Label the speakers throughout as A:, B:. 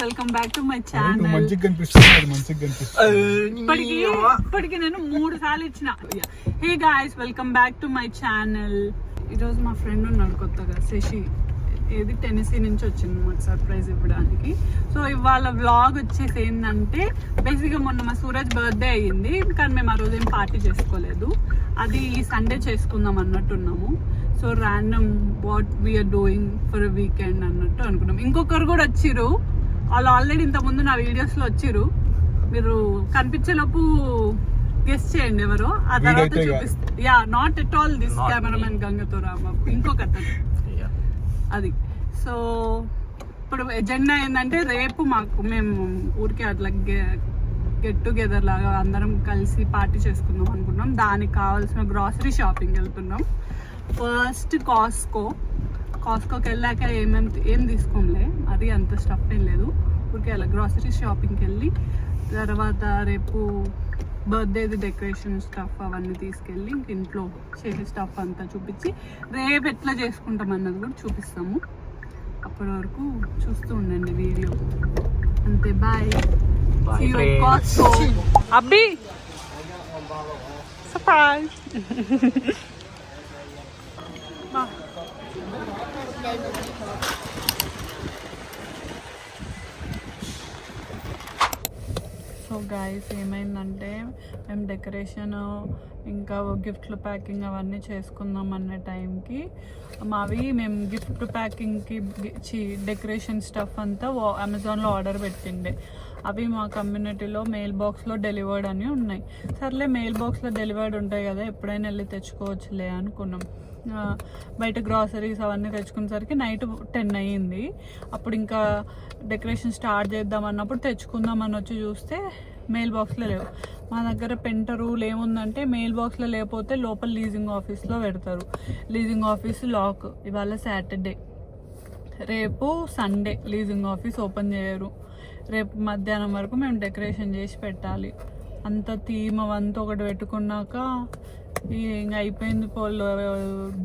A: Welcome back to my channel. ఇప్పటికి నేను 3 సార్లు ఇచ్చిన. Hey guys, welcome back to my channel. ఈరోజు మా ఫ్రెండ్ ఉన్నాడు కొత్తగా, శశి. ఏది టెన్నెసీ నుంచి వచ్చింది మాకు సర్ప్రైజ్ ఇవ్వడానికి. సో ఇవాళ వ్లాగ్ వచ్చేసి ఏంటంటే, బేసిక్గా మొన్న మా సూరజ్ బర్త్డే అయ్యింది, కానీ మేము ఆ రోజు ఏం పార్టీ చేసుకోలేదు. అది ఈ సండే చేసుకుందాం అన్నట్టున్నాము. So random what we are doing for a weekend అన్నట్టు అనుకున్నాం. ఇంకొకరు కూడా వచ్చిర్రు, వాళ్ళు ఆల్రెడీ ఇంతకుముందు నా వీడియోస్లో వచ్చిర్రు. మీరు కనిపించేలోపు గెస్ట్ చేయండి ఎవరో, ఆ తర్వాత చూపిస్తే. Yeah, not at all this cameraman గంగతో రామ, ఇంకొక అతను. అది. సో ఇప్పుడు ఎజెండా ఏంటంటే, రేపు మేము ఊరికే అట్లా గెట్ టుగెదర్ లాగా అందరం కలిసి పార్టీ చేసుకుందాం అనుకున్నాం. దానికి కావాల్సిన గ్రాసరీ షాపింగ్ వెళ్తున్నాం. ఫస్ట్ కాస్కోకి వెళ్ళాక ఏం తీసుకోంలే, అది అంత స్టఫ్ ఏం లేదు. ఊరికే అలా గ్రాసరీ షాపింగ్కి వెళ్ళి, తర్వాత రేపు బర్త్డేది డెకరేషన్ స్టఫ్ అవన్నీ తీసుకెళ్ళి ఇంట్లో చేసే స్టఫ్ అంతా చూపించి, రేపు ఎట్లా చేసుకుంటాం అన్నది కూడా చూపిస్తాము. అప్పటి వరకు చూస్తూ ఉండండి వీడియో. అంతే, బాయ్. అబ్బి సర్ప్రైజ్. సో గాయస్, ఏమైందంటే, మేము డెకరేషన్ ఇంకా గిఫ్ట్లు ప్యాకింగ్ అవన్నీ చేసుకుందాం అనే టైంకి మేము గిఫ్ట్ ప్యాకింగ్కి డెకరేషన్ స్టఫ్ అంతా అమెజాన్లో ఆర్డర్ పెట్టిండే. అవి మా కమ్యూనిటీలో మెయిల్ బాక్స్లో డెలివర్డ్ అని ఉన్నాయి. సర్లే, మెయిల్ బాక్స్లో డెలివర్డ్ ఉంటాయి కదా, ఎప్పుడైనా వెళ్ళి తెచ్చుకోవచ్చులే అనుకున్నాం. బయట గ్రాసరీస్ అవన్నీ తెచ్చుకునేసరికి నైట్ 10 అయ్యింది. అప్పుడు ఇంకా డెకరేషన్ స్టార్ట్ చేద్దాం అన్నప్పుడు తెచ్చుకుందామని వచ్చి చూస్తే మెయిల్ బాక్స్లో లేవు. మా దగ్గర పెంట రూల్ ఏముందంటే, మెయిల్ బాక్స్లో లేకపోతే లోపల లీజింగ్ ఆఫీస్లో పెడతారు. Leasing office lock. ఇవాళ సాటర్డే, రేపు సండే లీజింగ్ ఆఫీస్ ఓపెన్ చేయరు. రేపు మధ్యాహ్నం వరకు మేము డెకరేషన్ చేసి పెట్టాలి. అంత థీమ్ అవంతా ఒకటి పెట్టుకున్నాక ఇంకా అయిపోయింది.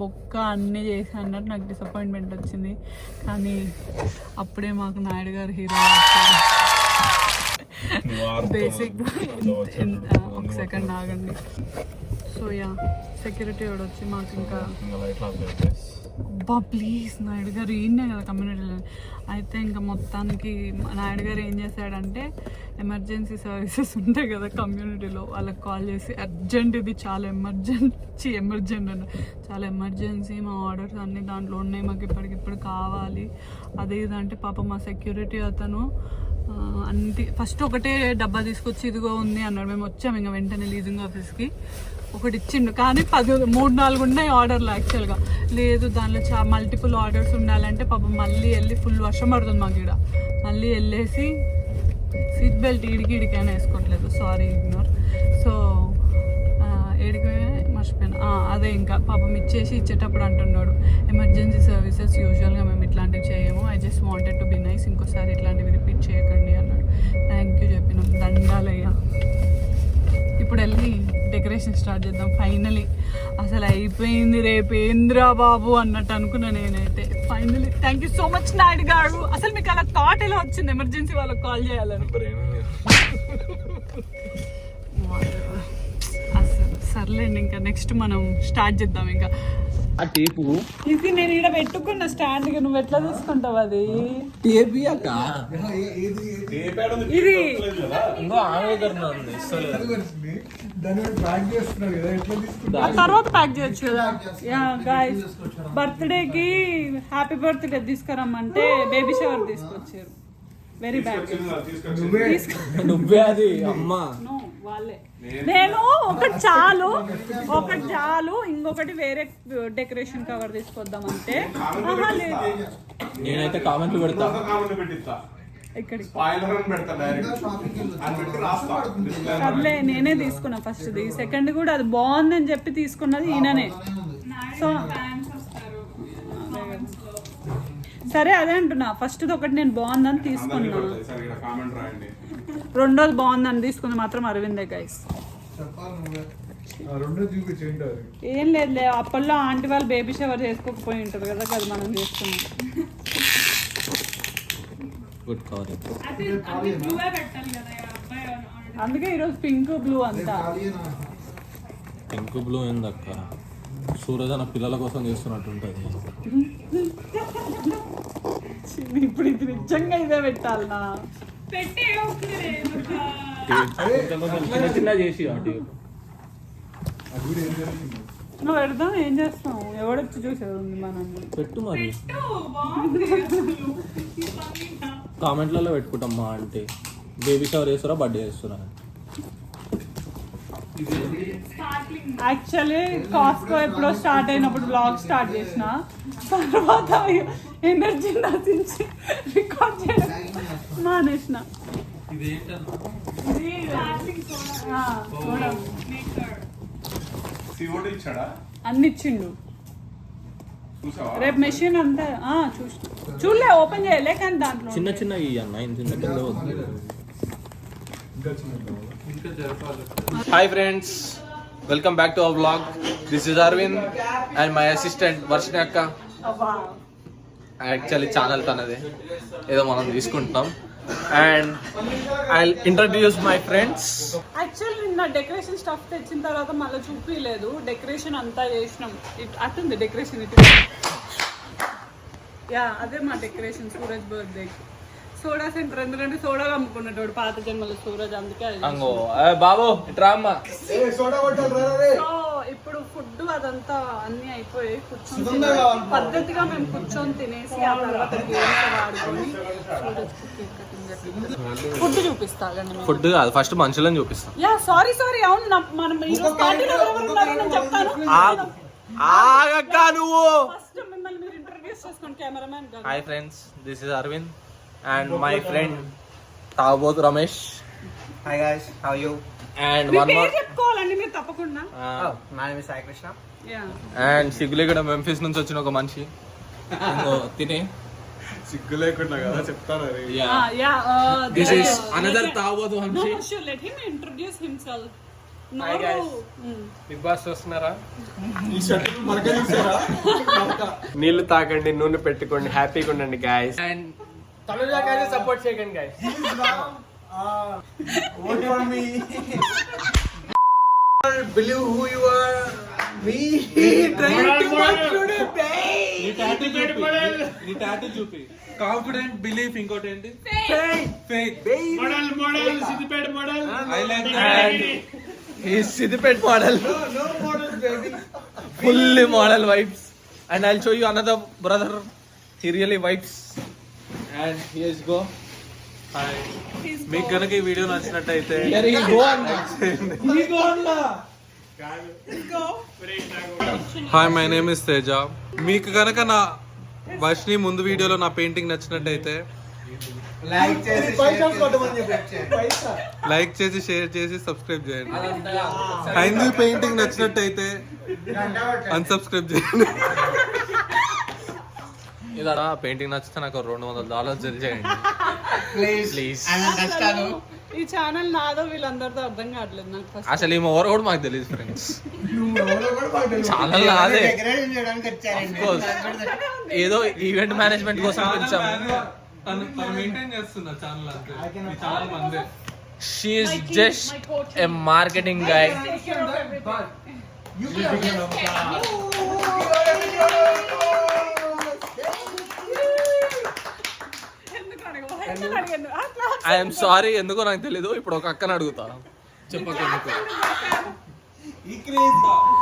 A: బొక్క అన్నీ చేసి అన్నట్టు నాకు డిసప్పాయింట్మెంట్ వచ్చింది. కానీ అప్పుడే మాకు నాయుడు గారు హీరో వచ్చారు. బేసిక్ ఒక సెకండ్ ఆగండి. సో యా, సెక్యూరిటీ వాడు వచ్చి మాకు ఇంకా అబ్బా ప్లీజ్, నాయుడు గారు ఈయనే కదా కమ్యూనిటీలో. అయితే ఇంకా మొత్తానికి నాయుడు గారు ఏం చేశాడంటే, ఎమర్జెన్సీ సర్వీసెస్ ఉంటాయి కదా కమ్యూనిటీలో, వాళ్ళకి కాల్ చేసి అర్జెంట్, ఇది చాలా ఎమర్జెంట్ అన్న, చాలా ఎమర్జెన్సీ, మా ఆర్డర్స్ అన్నీ దాంట్లో ఉన్నాయి, మాకు ఇప్పటికిప్పుడు కావాలి అది ఇదంటే, పాపం మా సెక్యూరిటీ అతను అన్ని ఫస్ట్ ఒకటే డబ్బా తీసుకొచ్చి ఇదిగో ఉంది అన్నాడు. మేము వచ్చాము ఇంకా వెంటనే లీజింగ్ ఆఫీస్కి. ఒకటి ఇచ్చిండు, కానీ 3-4 ఉన్నాయి ఆర్డర్లు. యాక్చువల్గా లేదు, దానిలో మల్టిపుల్ ఆర్డర్స్ ఉండాలంటే పాపం మళ్ళీ వెళ్ళి, ఫుల్ వర్షం పడుతుంది మాకు ఇక్కడ, మళ్ళీ వెళ్ళేసి సీట్ బెల్ట్ ఇడికైనా వేసుకోవట్లేదు, సారీ ఇగ్నోర్. సో ఏడికి మర్చిపోయాను. అదే ఇంకా పాపం ఇచ్చేటప్పుడు అంటున్నాడు, ఎమర్జెన్సీ సర్వీసెస్ యూజువల్గా మేము ఇట్లాంటివి చేయము, I just wanted to be nice, ఇంకోసారి ఇట్లాంటివి రిపీట్ చేయకండి అన్నాడు. థ్యాంక్ యూ చెప్పినాం, దండాలయ్యా. ఇప్పుడు వెళ్ళి డెకరేషన్ స్టార్ట్ చేద్దాం. ఫైనలీ అసలు అయిపోయింది, రేపు ఏంద్రా బాబు అన్నట్టు అనుకున్నా నేనైతే. Finally thank you so much Naidu గారు. అసలు మీకు అలా థాట్ ఎలా వచ్చింది ఎమర్జెన్సీ వాళ్ళకి కాల్ చేయాలని? అసలు సర్లేండి, ఇంకా నెక్స్ట్ మనం స్టార్ట్ చేద్దాం. ఇంకా ఇది నేను ఇక్కడ పెట్టుకున్న స్టాండ్, నువ్వు ఎట్లా తీసుకుంటావు అది? ఇది తర్వాత ప్యాక్ చేయొచ్చు కదా. గాయ్స్, బర్త్డేకి హ్యాపీ బర్త్డే తీసుకురమ్మంటే బేబీ షవర్ తీసుకొచ్చారు. Very bad.
B: నువ్వే అది అమ్మా,
A: వాళ్ళే. నేను ఒకటి చాలు, ఇంకొకటి వేరే డెకరేషన్ కవర్ తీసుకొద్దాం అంటే లేదు.
B: నేనైతే కామెంట్లు పెడతా.
A: సర్లే, నేనే తీసుకున్నా ఫస్ట్ది, సెకండ్ కూడా అది బాగుందని చెప్పి తీసుకున్నది ఈయననే. సో సరే, అదే అంటున్నా, ఫస్ట్ది ఒకటి నేను బాగుందని తీసుకున్నా, రెండోది బాగుందని తీసుకుంది మాత్రం అరవిందే. గైస్, ఏం లేదులే, అప్పట్లో ఆంటీ వాళ్ళు బేబీ షవర్ చేసుకోకపోయి ఉంటారు కదా, మనం చేసుకున్నాం.
B: Good cover.
A: అందుకే ఈరోజు పింక్ బ్లూ అంతా.
B: పింక్ బ్లూ ఏందక్క? సూరజ్ అన్న పిల్లల కోసం చేస్తున్నట్టు ఉంటుంది.
A: ఇప్పుడు ఇది నిజంగా ఇదే పెట్టాలనా?
B: చిన్న చిన్న చేసి అటు
A: నువ్వు పెడదాం, ఏం చేస్తాం? ఎవడొచ్చి చూసేది ఉంది మనల్ని.
B: పెట్టు మరి, కామెంట్లలో పెట్టుకుంటామ్మా. అంటే బేబీ షవర్ చేస్తారా, బర్త్డే చేస్తారా?
A: యాక్చువల్లీ కాస్కో ఎప్పుడో స్టార్ట్ అయినప్పుడు బ్లాగ్ స్టార్ట్ చేసిన తర్వాత ఎనర్జీ నశించి రికార్డ్ చేయడం మానేసిన. అన్ని ఇచ్చిండు. రేపు మెషిన్ అంతా చూడలే, ఓపెన్ చేయలే, కానీ దాంట్లో
B: చిన్న చిన్న అన్న ఇంత
C: hi friends, welcome back to our blog. This is Aravind and my assistant Varshini అక్క. యాక్చువల్లీ ఛానల్ తనదే, ఏదో మనం తీసుకుంటున్నాం. And I introduce my friends.
A: Actually నిన్న డెకరేషన్ స్టఫ్ తెచ్చిన తర్వాత మళ్ళీ చూపించలేదు. డెకరేషన్ అంతా చేసినాం. అట్టుంది డెకరేషన్ ఇటు. యా, అదే మా decoration Suraj birthday. Soda centre, ఎందుకంటే సోడాలు అమ్ముకున్నట్టు పాత జన్మలో సూరజ్, అందుకే
C: అంగో బాబు ఇట్రా అమ్మ.
A: సో ఇప్పుడు ఫుడ్ అదంతా అన్ని అయిపోయి కూర్చొని పద్ధతిగా మేము కూర్చొని తినేసి ఆ తర్వాత గేమ్స్ ఆడుకొని ఫుడ్ చూపిస్తాగండి.
C: ఫుడ్ కాదు, ఫస్ట్ మనుషులను చూపిస్తాం.
A: యా సారీ అవును, మనం ఈరోజు పార్టీలో ఎవరెవరు ఉన్నారో నేను చెప్తాను.
C: ఆగక్క నువ్వు.
A: ఫస్ట్ మిమ్మల్ని మీరు ఇంట్రడ్యూస్ చేసుకోండి, కెమెరామ్యాన్ గారు.
C: Hi friends, this is Aravind and my friend తాగబోతు Ramesh.
D: Hi guys, how are you?
C: And
A: మీ
C: వన్
A: పేరు
C: మోర్.
A: చెప్పుకోవాలండి మీరు తప్పకుండా.
D: My name is Sai Krishna.
A: Yeah
C: and సిగ్గులేకుండా మెంఫిస్ నుంచి వచ్చిన ఒక మనిషి. తినే
E: సిగ్గు లేకుండా కదా చెప్తాను.
A: యా
C: దిస్ ఇస్ అనదర్ తాగబోతు మనిషి.
A: let him introduce himself.
D: Hi guys.
C: Bigg Boss చూస్తున్నారా?
E: ఈ షర్ట్ మనకే చూసారా?
D: నీళ్లు తాకండి, నూనె పెట్టుకోండి, హ్యాపీగా ఉండండి guys.
C: And
D: Tamil guys support చేయండి guys.
E: Vote for me.
D: Believe who you are. Me trying to work today, babe.
B: చూపి కాన్ఫిడెంట్ బిలీఫ్. ఇంకోటి ఏంటి? Fake.
E: Model Siddipet model.
B: I like
C: he is Siddipet model.
D: No model, baby.
C: Fully model vibes. And I'll show you another brother. He really vibes. And here's go. Hi.
B: మీకు కనుక ఈ video నచ్చినట్టయితే
C: Here he go on.
E: Hi, my name is Teja. మీకు కనుక నా వర్షిని ముందు వీడియోలో నా పెయింటింగ్ నచ్చినట్టయితే లైక్ చేసి షేర్ చేసి సబ్స్క్రైబ్ చేయండి. హైందీ పెయింటింగ్ నచ్చినట్టయితే అన్సబ్స్క్రైబ్ చేయండి.
C: ఇదా పెయింటింగ్ నచ్చితే నాకు $200 జల్ చేయండి ప్లీజ్.
A: ఈ ఛానల్ నాదో వీళ్ళందరితో అర్థం కావట్లేదు నాకు ఫస్ట్.
C: అసలు ఈమె ఎవరో కూడా మాకు తెలియదు ఫ్రెండ్స్. ఛానల్ నాదే. Of course. ఏదో ఈవెంట్ మేనేజ్మెంట్ కోసం పిలిచాము.
E: మెయింటైన్ చేస్తున్నా ఛానల్ అంతే. ఈ ఛానల్ మందే.
C: She is just a marketing guy. I am sorry, ఎందుకో నాకు తెలీదు. ఇప్పుడు ఒక అక్కని అడుగుతా, చెప్పక ఎందుకు.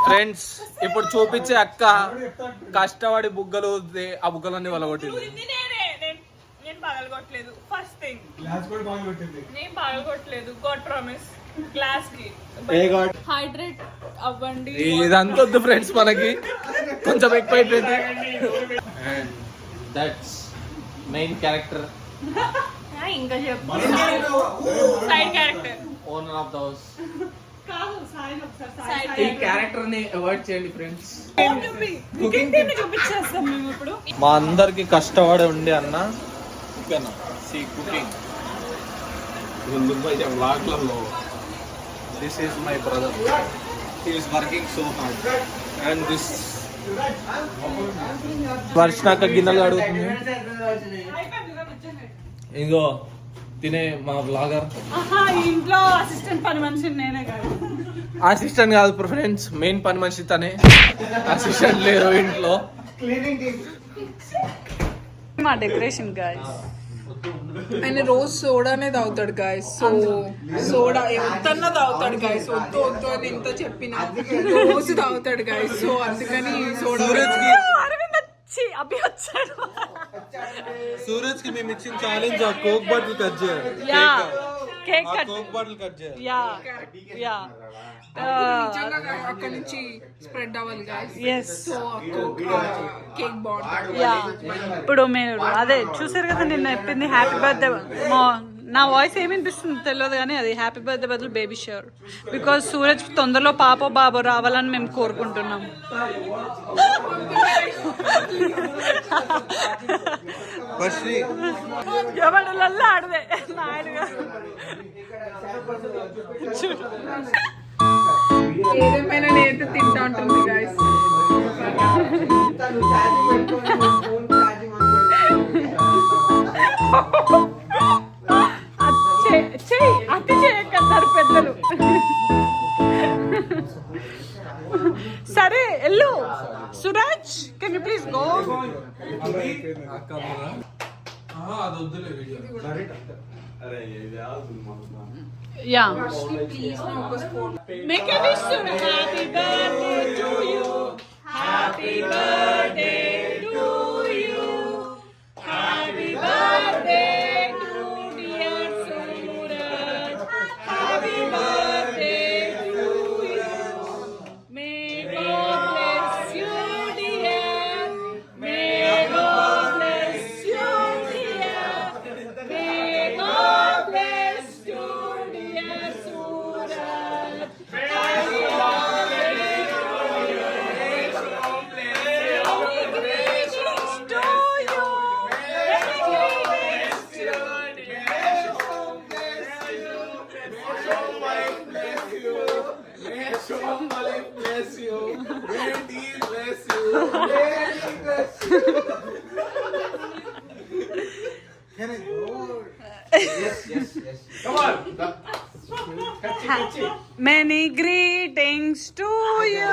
C: ఫ్రెండ్స్, ఇప్పుడు చూపించే అక్క కష్టపడి బుగ్గలు ఆ బుగ్గలన్నీ వలగొట్టింది.
A: నేను పగలగొట్టలేదు. ఫస్ట్ థింగ్ నేను పగలగొట్టలేదు. గాడ్ ప్రామిస్ క్లాస్ కి హైడ్రేట్ అవ్వండి.
C: ఇదంతా వద్దు ఫ్రెండ్స్, మనకి కొంచెం ఎక్కువ అయిపోయింది. అండ్ దట్స్ మెయిన్ క్యారెక్టర్,
A: ఇంకా చెప్పు. Side character,
C: owner of the house.
A: కాదు సాయి ఒకసారి
C: ఈ క్యారెక్టర్ ని అవాయిడ్ చేయండి ఫ్రెండ్స్.
A: కుకింగ్ టీమ్ చూపించేస్తాం మేము ఇప్పుడు.
C: మా అందరికి కష్టపడి ఉండి అన్న cooking. This is my brother, he is working so hard. And this వర్షినాక గిన్నెలు అడుగుతుంది.
B: ఇదిగో తినే మా బ్లాగర్.
A: ఆహా, ఈ ఇంట్లో అసిస్టెంట్ పని మనిషి నేనే కాదు.
C: అసిస్టెంట్ కాదు ఫ్రెండ్స్, మెయిన్ పని మనిషి తనే. అసిస్టెంట్ లేరు ఇంట్లో.
A: మా డెకరేషన్ గాయస్. ఆయన రోజు సోడానే తాగుతాడు గాయస్. సోడా ఎంతన్నా తాగుతాడు గాయస్. వద్దు వద్దు అని ఎంత చెప్పినా రోజు తాగుతాడు గాయస్. సో అందుకని సోడా. అరవింద్ వచ్చి అభి వచ్చాడు.
E: సూరజ్ కి మేము ఇచ్చిన ఛాలెంజ్ ఆ కోక్ బాటిల్ కట్ చేయాలి.
A: Yeah cake cut.
E: Coke bottle cut చేయాలి.
A: యా యా అక్కడ నుంచి స్ప్రెడ్ అవ్వాలి గాయస్. yes సో కేక్ బాగుంటుంది. యా ఇప్పుడు మీరు అదే చూసారు కదా, నిన్న చెప్పింది హ్యాపీ బర్త్డే. నా వాయిస్ ఏమి వినిపిస్తుంది తెలియదు కానీ అది హ్యాపీ బర్త్డే బదులు బేబీ షవర్. బికాజ్ సూరజ్ తొందరలో పాప బాబు రావాలని మేము కోరుకుంటున్నాం. ఎవడల్లా ఆడదే నాయుడుగా. ఏదేమైనా నేనైతే తింటా ఉంటుంది గాయస్. అతి చేయకన్నారు పెద్దలు. సరే ఎల్లు Suraj, can you please go. Yeah. Make a wish to happy birthday to you. Happy birthday to you. Happy birthday to dear Suraj. Happy birthday to you. May God bless you, dear. May God bless you, dear. May God bless you, dear Suraj. Happy birthday to you. Many greetings to you. Many greetings to you. Many greetings to you.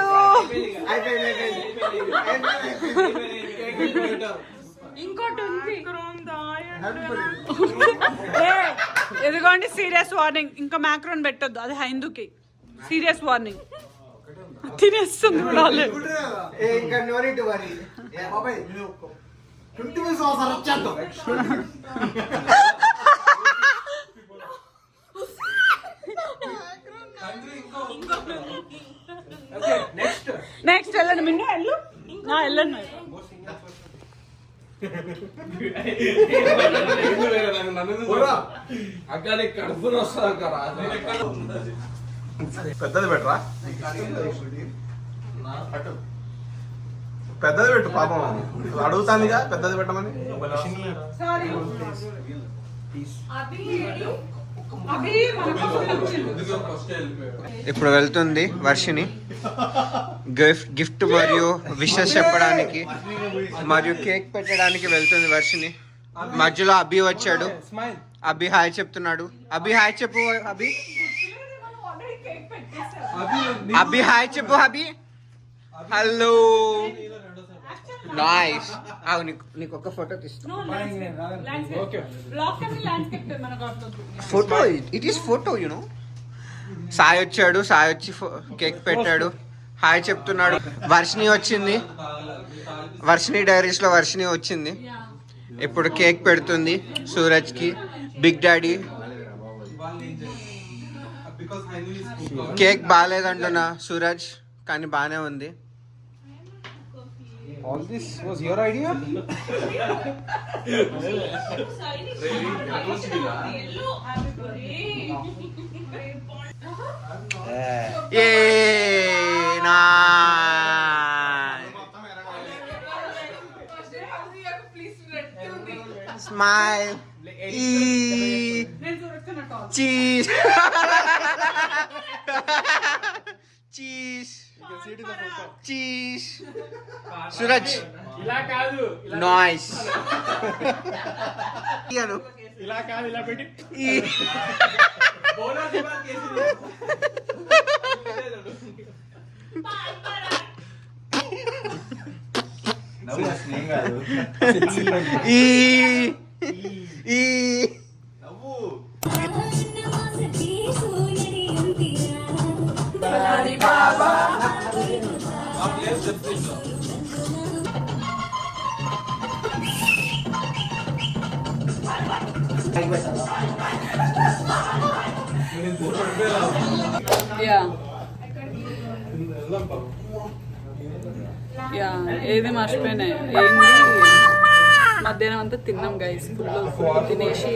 A: ఇంకోటి ఉంది. ఇదిగోండి serious warning, ఇంకా Macron పెట్టొద్దు, అది హైందూకి serious warning. తినేస్తుంది కూడా already.
D: ఇంకా no need to worry. బాబాయ్ 20 మినిట్స్ అవసరం వచ్చేద్దాం.
A: నెక్స్ట్ వెళ్ళండి, మిన్ను వెళ్ళు. వెళ్ళండి.
E: పెద్దది పెట్టరా, పెద్దది పెట్టు పాపం అడుగుతాందిగా పెద్దది పెట్టమని.
D: ఇప్పుడు వెళ్తుంది వర్షిని గిఫ్ట్ మరియు విషెస్ చెప్పడానికి మరియు కేక్ పెట్టడానికి వెళ్తుంది వర్షిని. మధ్యలో అభి వచ్చాడు. అభి హాయ్ చెప్తున్నాడు. అభి హాయ్ చెప్పు. అభి హాయ్ చెప్పు. అభి హలో. నైస్. నీకు ఒక ఫోటో తీస్తా. Photo, it is photo you know. Sai వచ్చాడు. సాయి వచ్చి కేక్ పెట్టాడు. హాయ్ చెప్తున్నాడు. వర్షిని వచ్చింది. వర్షిని డైరీస్ లో వర్షిని వచ్చింది. ఇప్పుడు కేక్ పెడుతుంది సూరజ్ కి. బిగ్ డాడీ కేక్ బాగాలేదంటున్నా సూరజ్, కానీ బాగానే ఉంది.
C: All this was your idea?
D: Smile. Cheese. Cheese. Cheese. Suraj. Nice.
A: ఏది మర్చిపోయినా ఏంది మధ్యాహ్నం అంతా తిన్నాం గైస్ ఫుల్ తినేసి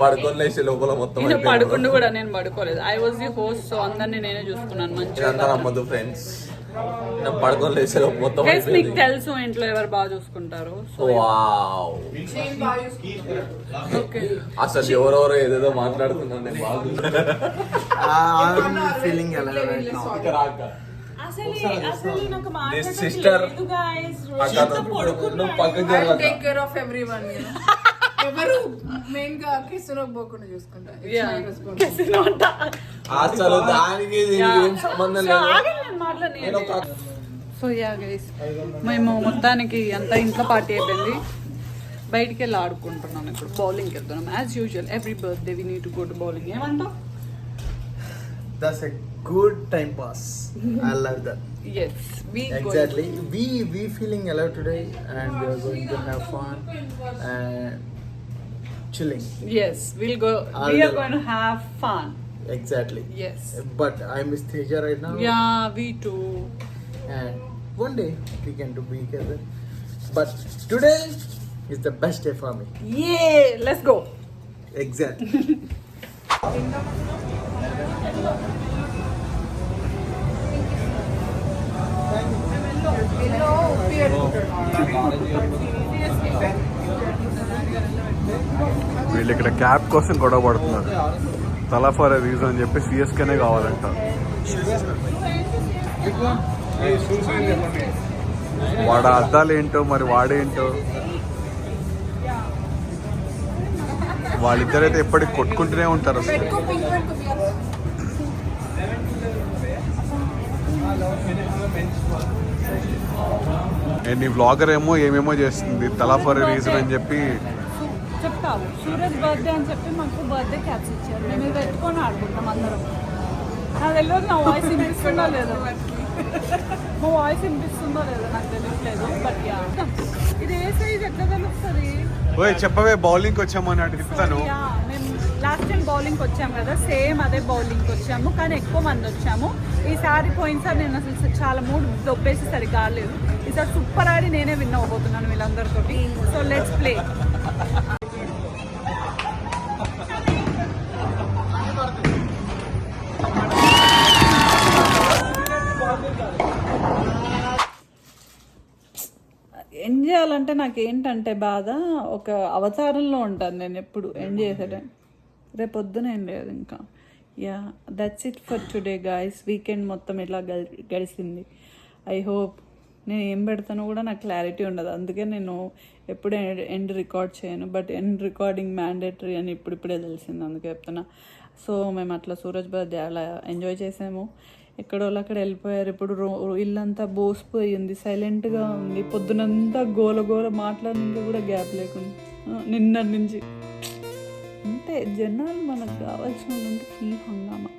B: పడుకోలేసి లోపల మొత్తం
A: పడుకుండు కూడా నేను పడుకోలేదు. I was the host, so అందరినీ నేనే చూసుకున్నాను మంచిగా.
B: ఫ్రెండ్స్ పడుకోలేసి మొత్తం
A: మీకు తెలుసు ఇంట్లో ఎవరు బాగా చూసుకుంటారు.
B: అసలు ఎవరెవరో ఏదేదో మాట్లాడుతున్నాను నేను బాగా సిస్టర్
F: ఎవరు మెయిన్ గా కిసులో పోకుండా చూసుకుంటారు.
B: అసలు దానికి ఏం సంబంధం లేదు.
A: సో యా గైస్, మేము మొత్తానికి అంతా ఇంట్లో పార్టీ అయిపోయింది. బయటికి వెళ్ళి ఆడుకుంటున్నాం. ఇప్పుడు బౌలింగ్కి వెళ్తున్నాం as usual. Every birthday we need to go to bowling. ఏమంటావు?
G: That's a good time pass. I love that.
A: Yes,
G: Exactly. We feeling alive today, and we are going to have fun and chilling.
A: Yes, we'll go. We are going to have fun.
G: Exactly.
A: Yes.
G: But I miss Teja right now.
A: Yeah, we too.
G: And one day we can do be together. But today is the best day for me.
A: Yeah, let's go.
G: Exactly.
E: వీళ్ళు ఇక్కడ cap కోసం గొడవ పడుతున్నారు. తలా for a reason అని చెప్పి సిఎస్కేనే కావాలంట. వాడు అద్దాలు ఏంటో మరి వాడేంటో. వాళ్ళిద్దరైతే ఎప్పటికి కొట్టుకుంటూనే ఉంటారు అసలు. నీ వ్లాగర్ ఏమో ఏమేమో చేస్తుంది తలా ఫర్ రీజన్ అని చెప్పి.
A: చెప్తావు సూరజ్ బర్త్డే అని చెప్పి మాకు బర్త్డే క్యాప్స్ ఇచ్చారు. మేము ఇది పెట్టుకొని ఆడుకుంటాం అందరం. నాకు తెలియదు నా వాయిస్ వినిపిస్తుందో లేదో, మా వాయిస్ వినిపిస్తుందో లేదో నాకు తెలియట్లేదు. బట్ ఇది ఏ సైజ్ ఎట్లా తెలుస్తుంది?
E: ఓయ్ చెప్పవే, బౌలింగ్కి వచ్చామని అటు తిప్పుతాను.
A: మేము లాస్ట్ టైం బౌలింగ్కి వచ్చాము కదా, సేమ్ అదే బౌలింగ్కి వచ్చాము, కానీ ఎక్కువ మంది వచ్చాము. ఈసారి పోయినసారి నేను అసలు చాలా మూడు దొబ్బేసి సరిగ్గా ఆడలేదు. ఈసారి సూపర్ ఆడి నేనే విన్ అవ్వబోతున్నాను వీళ్ళందరితోటి. So let's play. ఎండ్ చేయాలంటే నాకు ఏంటంటే బాధ, ఒక అవతారంలో ఉంటాను నేను ఎప్పుడు ఎండ్ చేసేటం. రేపు పొద్దున ఏం లేదు ఇంకా. Yeah, that's it for today guys. Weekend మొత్తం ఇలా గడిచింది. ఐ హోప్ నేను ఏం పెడతానో కూడా నాకు క్లారిటీ ఉండదు, అందుకే నేను ఎప్పుడు ఎండ్ రికార్డ్ చేయను. బట్ ఎండ్ రికార్డింగ్ మ్యాండేటరీ అని ఇప్పుడిప్పుడే తెలిసింది, అందుకే చెప్తున్నా. సో మేము అట్లా సూరజ్ బర్త్డే అలా ఎంజాయ్ చేసాము. ఎక్కడో అక్కడ వెళ్ళిపోయారు. ఇప్పుడు ఇల్లంతా బోసిపోయింది, సైలెంట్గా ఉంది. పొద్దునంతా గోల గోల మాట్లాడడానికి కూడా గ్యాప్ లేకుండా నిన్నటి నుంచి. అంటే జనాలు మనకు కావాల్సిన ఫుల్ హంగామా.